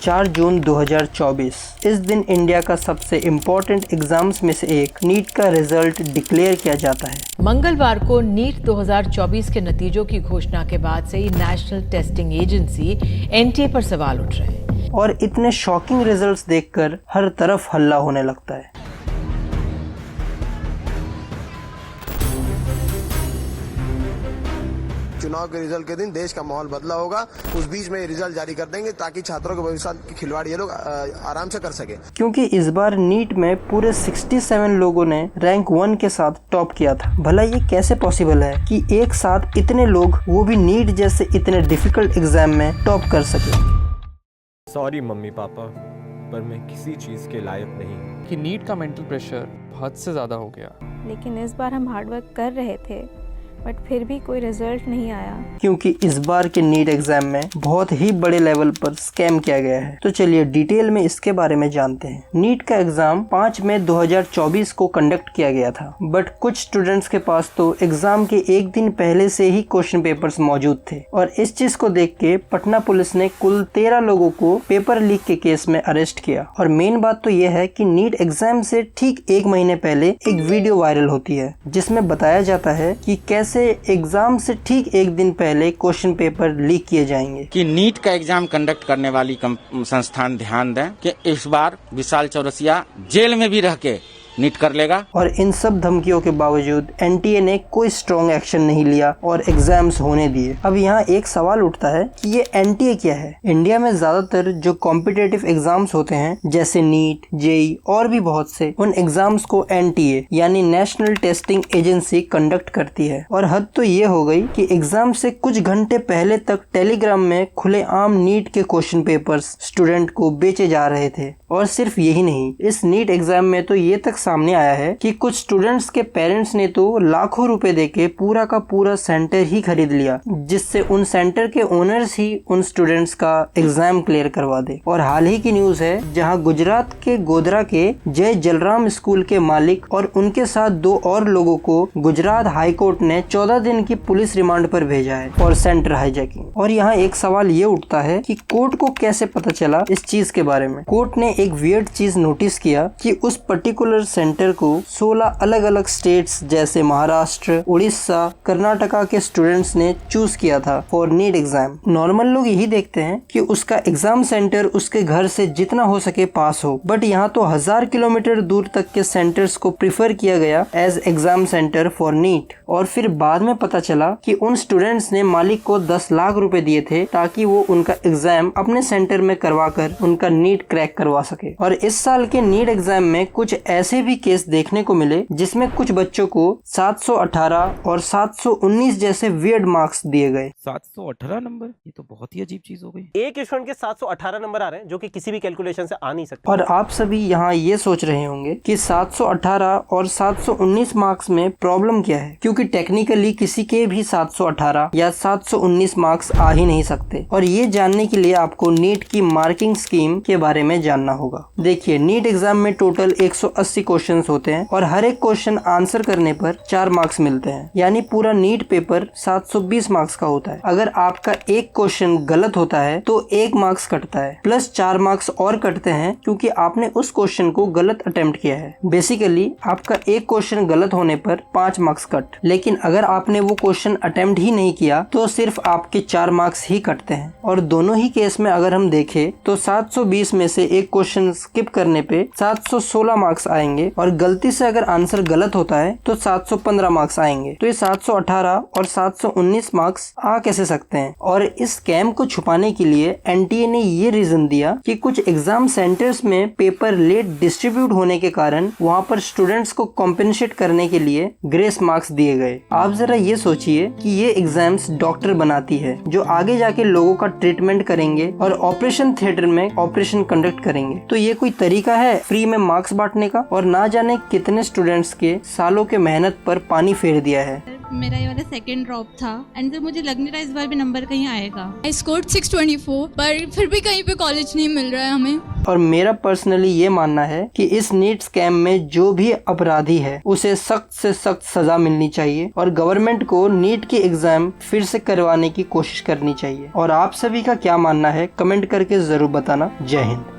4 जून 2024। इस दिन इंडिया का सबसे इम्पोर्टेंट एग्जाम्स में से एक नीट का रिजल्ट डिक्लेयर किया जाता है। मंगलवार को नीट 2024 के नतीजों की घोषणा के बाद से ही नेशनल टेस्टिंग एजेंसी एनटीए पर सवाल उठ रहे हैं और इतने शॉकिंग रिजल्ट्स देखकर हर तरफ हल्ला होने लगता है। चुनाव के रिजल्ट के दिन देश का माहौल बदला होगा। उस बीच में रिजल्ट जारी कर देंगे ताकि छात्रों के भविष्य की खिलवाड़ ये लोग आराम से कर सके। क्योंकि इस बार नीट में पूरे 67 लोगों ने रैंक 1 के साथ टॉप किया था। भला ये कैसे पॉसिबल है कि एक साथ इतने लोग, वो भी नीट जैसे इतने डिफिकल्ट एग्जाम में टॉप कर सके। सॉरी मम्मी पापा, पर मैं किसी चीज के लायक नहीं कि नीट का मेंटल प्रेशर हद से ज़्यादा हो गया। लेकिन इस बार हम हार्डवर्क कर रहे थे, बट फिर भी कोई रिजल्ट नहीं आया। क्योंकि इस बार के नीट एग्जाम में बहुत ही बड़े लेवल पर स्कैम किया गया है। तो चलिए डिटेल में इसके बारे में जानते हैं। नीट का एग्जाम 5 मई 2024 को कंडक्ट किया गया था, बट कुछ स्टूडेंट्स के पास तो एग्जाम के एक दिन पहले से ही क्वेश्चन पेपर्स मौजूद थे और इस चीज को देख के पटना पुलिस ने कुल 13 लोगों को पेपर लीक के केस में अरेस्ट किया। और मेन बात तो यह है कि नीट एग्जाम से ठीक 1 महीने पहले एक वीडियो वायरल होती है जिसमें बताया जाता है कि कैसे एग्जाम से ठीक एक दिन पहले क्वेश्चन पेपर लीक किए जाएंगे। कि नीट का एग्जाम कंडक्ट करने वाली संस्थान ध्यान दें कि इस बार विशाल चौरसिया जेल में भी रह के नीट कर लेगा। और इन सब धमकियों के बावजूद एनटीए ने कोई स्ट्रॉन्ग एक्शन नहीं लिया और एग्जाम्स होने दिए। अब यहाँ एक सवाल उठता है कि ये एनटीए क्या है। इंडिया में ज्यादातर जो कॉम्पिटिटिव एग्जाम्स होते हैं जैसे नीट, जेई और भी बहुत से, उन एग्जाम्स को एनटीए यानी नेशनल टेस्टिंग एजेंसी कंडक्ट करती है। और हद तो ये हो गई कि एग्जाम से कुछ घंटे पहले तक टेलीग्राम में खुलेआम नीट के क्वेश्चन पेपर्स स्टूडेंट को बेचे जा रहे थे। और सिर्फ यही नहीं, इस नीट एग्जाम में तो ये तक सामने आया है कि कुछ स्टूडेंट्स के पेरेंट्स ने तो लाखों रुपए देके पूरा का पूरा सेंटर ही खरीद लिया, जिससे उन सेंटर के ओनर्स ही उन स्टूडेंट्स का एग्जाम क्लियर करवा दे। और हाल ही की न्यूज है जहां गुजरात के गोधरा के जय जलराम स्कूल के मालिक और उनके साथ 2 और लोगों को गुजरात हाई कोर्ट ने 14 दिन की पुलिस रिमांड पर भेजा है और सेंटर हाईजैकिंग। और यहाँ एक सवाल ये उठता है कि कोर्ट को कैसे पता चला इस चीज के बारे में। कोर्ट ने एक वियर्ड चीज नोटिस किया कि उस पर्टिकुलर सेंटर को 16 अलग अलग स्टेट्स जैसे महाराष्ट्र, उड़ीसा, कर्नाटका के स्टूडेंट्स ने चूज किया था फॉर नीट एग्जाम। नॉर्मल लोग यही देखते हैं कि उसका एग्जाम सेंटर उसके घर से जितना हो सके पास हो, बट यहाँ तो 1000 किलोमीटर दूर तक के सेंटर्स को प्रिफर किया गया as exam centre for NEET. और फिर बाद में पता चला कि उन स्टूडेंट्स ने मालिक को 10 लाख रुपए दिए थे ताकि वो उनका एग्जाम अपने सेंटर में करवा कर उनका नीट क्रैक करवा सके। और इस साल के नीट एग्जाम में कुछ ऐसे भी केस देखने को मिले जिसमें कुछ बच्चों को 718 और 719 जैसे वियर्ड मार्क्स दिए गए। 718 नंबर, ये तो बहुत ही अजीब चीज हो गई। एक स्टूडेंट के 718 नंबर आ रहे हैं जो कि किसी भी कैलकुलेशन से आ नहीं सकते। और आप सभी यहाँ ये सोच रहे होंगे कि 718 और 719 मार्क्स में प्रॉब्लम क्या है, क्योंकि टेक्निकली किसी के भी 718 या 719 मार्क्स आ ही नहीं सकते। और ये जानने के लिए आपको नीट की मार्किंग स्कीम के बारे में जानना होगा। देखिए, नीट एग्जाम में टोटल 180 क्वेश्चंस होते हैं और हर एक क्वेश्चन आंसर करने पर 4 मार्क्स मिलते हैं, यानी पूरा नीट पेपर 720 मार्क्स का होता है। अगर आपका एक क्वेश्चन गलत होता है तो 1 मार्क्स कटता है, प्लस 4 मार्क्स और कटते हैं क्योंकि आपने उस क्वेश्चन को गलत अटेम्प्ट किया है। बेसिकली आपका एक क्वेश्चन गलत होने पर 5 मार्क्स कट, लेकिन अगर आपने वो क्वेश्चन अटेम्प्ट ही नहीं किया तो सिर्फ आपके 4 मार्क्स ही कटते हैं। और दोनों ही केस में अगर हम देखें तो 720 में से एक क्वेश्चन स्किप करने पे 716 मार्क्स आएंगे और गलती से अगर आंसर गलत होता है तो 715 मार्क्स आएंगे। तो ये 718 और 719 मार्क्स आ कैसे सकते हैं। और इस स्कैम को छुपाने के लिए एनटीए ने ये रीजन दिया कि कुछ एग्जाम सेंटर्स में पेपर लेट डिस्ट्रीब्यूट होने के कारण वहाँ पर स्टूडेंट्स को कॉम्पेंसेट करने के लिए ग्रेस मार्क्स दिए गए। आप जरा ये सोचिए कि ये एग्जाम्स डॉक्टर बनाती है जो आगे जाके लोगों का ट्रीटमेंट करेंगे और ऑपरेशन थिएटर में ऑपरेशन कंडक्ट करेंगे। तो ये कोई तरीका है फ्री में मार्क्स बांटने का। और ना जाने कितने स्टूडेंट्स के सालों के मेहनत पर पानी फेर दिया है। मेरा ये वाला सेकंड ड्रॉप था एंड सर मुझे लग नहीं रहा इस बार भी नंबर कहीं आएगा। आई स्कोर्ड 624 पर फिर भी कहीं पे कॉलेज नहीं मिल रहा है हमें। और मेरा पर्सनली ये मानना है कि इस नीट स्कैम में जो भी अपराधी है उसे सख्त से सख्त सजा मिलनी चाहिए और गवर्नमेंट को नीट की एग्जाम फिर से करवाने की कोशिश करनी चाहिए। और आप सभी का क्या मानना है कमेंट करके जरूर बताना। जय हिंद।